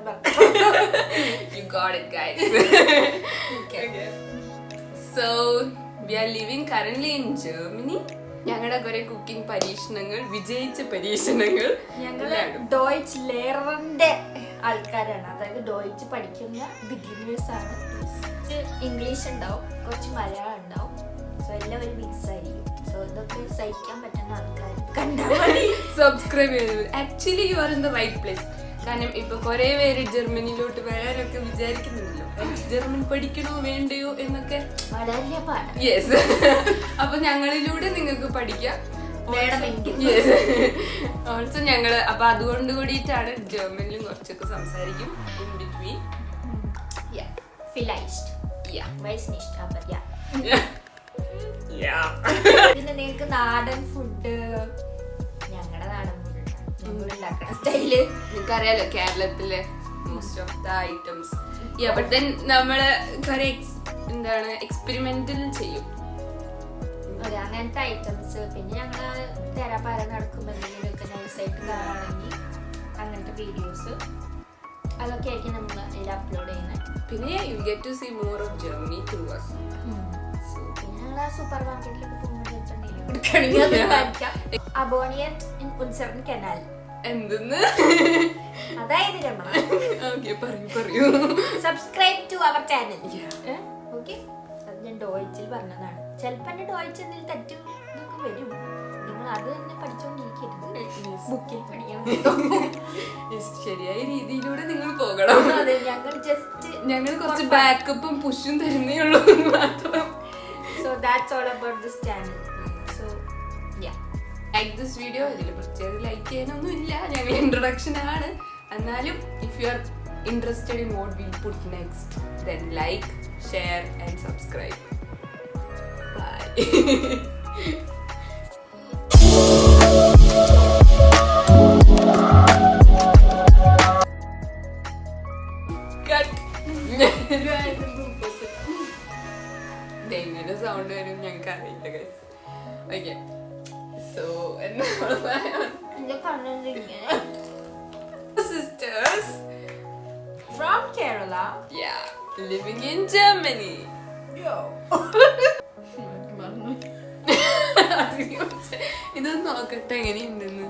You got it, guys. Okay. So we are living currently in Germany. ഞങ്ങളുടെ കുറെ cooking പരീക്ഷണങ്ങൾ, വിജയിച്ച പരീക്ഷണങ്ങൾ. ഞങ്ങള് ഡോയ്ച്ച് ലേററിന്റെ ആൾക്കാരാണ്, അതായത് ഡോയ്ച്ച് പഠിക്കുന്ന ബിഗിനേഴ്സ് ആണ്. ഇംഗ്ലീഷ് ഉണ്ടാവും, കുറച്ച് മലയാളം ഉണ്ടാവും, സോ എല്ലാവരും മിക്സ് ആയിരിക്കും. സോ ഇതൊക്കെ സഹിക്കാൻ പറ്റുന്ന ആൾക്കാർ കണ്ടാൽ മതി, സബ്സ്ക്രൈബ് ചെയ്തത്. Actually you are in the right place. കാരണം ഇപ്പൊ കുറെ പേര് ജർമ്മനിയിലോട്ട് വരാനൊക്കെ വിചാരിക്കുന്നുണ്ടല്ലോ, ജർമ്മൻ പഠിക്കണോ വേണ്ടയോ എന്നൊക്കെ. യെസ്, അപ്പൊ ഞങ്ങളിലൂടെ നിങ്ങൾക്ക് പഠിക്കാം വേണമെങ്കിൽ. ഓൾസോ ഞങ്ങള് അപ്പൊ അതുകൊണ്ട് കൂടിയിട്ടാണ് ജർമ്മനിലും കുറച്ചൊക്കെ സംസാരിക്കും ഇൻ ബിറ്റ്വീൻ. പിന്നെ നിങ്ങൾക്ക് നാടൻ ഫുഡ്, ഞങ്ങളുടെ നാടൻ ഫുഡ് ഉണ്ടാക്കുന്ന സ്റ്റൈല് നിങ്ങൾക്കറിയാലോ കേരളത്തിലെ most of the items. But then നമ്മള് കുറെ എന്താണ് എക്സ്പെരിമെന്റൽ ചെയ്യും അങ്ങനത്തെ ഐറ്റംസ്. പിന്നെ ഞങ്ങള് തെരാപ്പാര നടക്കുമ്പോൾ എന്തെങ്കിലുമൊക്കെ നൈസായിട്ട് കാണുകയാണെങ്കിൽ അങ്ങനത്തെ വീഡിയോസ് അതൊക്കെ ആയിരിക്കും നമ്മൾ എല്ലാം അപ്ലോഡ് ചെയ്യുന്നത്. പിന്നെ you get to see more of Germany through us. പിന്നെ ഞങ്ങൾ സൂപ്പർ മാർക്കറ്റിലൊക്കെ പോകുമ്പോൾ അബോണിയറ്റ് ഇൻ ഉത്സവൻ കനാൽ എന്തെന്ന് അതായത് രമണ. പറയൂ. Subscribe to our channel. Okay, അത് ഞാൻ ഡോയിച്ചിൽ പറഞ്ഞതാണ്. ചിലപ്പോ എന്റെ ഡോയിച്ച് എന്തെങ്കിലും തെറ്റ് ഇതൊക്കെ വരും. നിങ്ങൾ അത് തന്നെ പഠിച്ചോണ്ടിരിക്കരുത്, ബുക്കിൽ പഠിക്കണം. ശരിയായ രീതിയിലൂടെ നിങ്ങൾ പോകണം. അതെ, ഞങ്ങൾ കുറച്ച് ബാക്കപ്പും പുഷും തരുന്നേ ഉള്ളൂ മാത്രം. So that's all about this channel. So yeah, like this video. ഇതിൽ പ്രത്യേകം ലൈക്ക് ചെയ്യാനൊന്നും ഇല്ല, ഞങ്ങൾ ഇൻട്രൊഡക്ഷൻ ആണ്. എന്നാലും if you are interested in what we'll put next, then like, share and subscribe. Bye. എങ്ങനെ സൗണ്ട് വരും ഞങ്ങൾക്ക് അറിയില്ല guys. Okay, so sisters from Kerala, yeah, living in Germany. ഇതൊന്നും നോക്കട്ടെ എങ്ങനെയുണ്ടെന്ന്.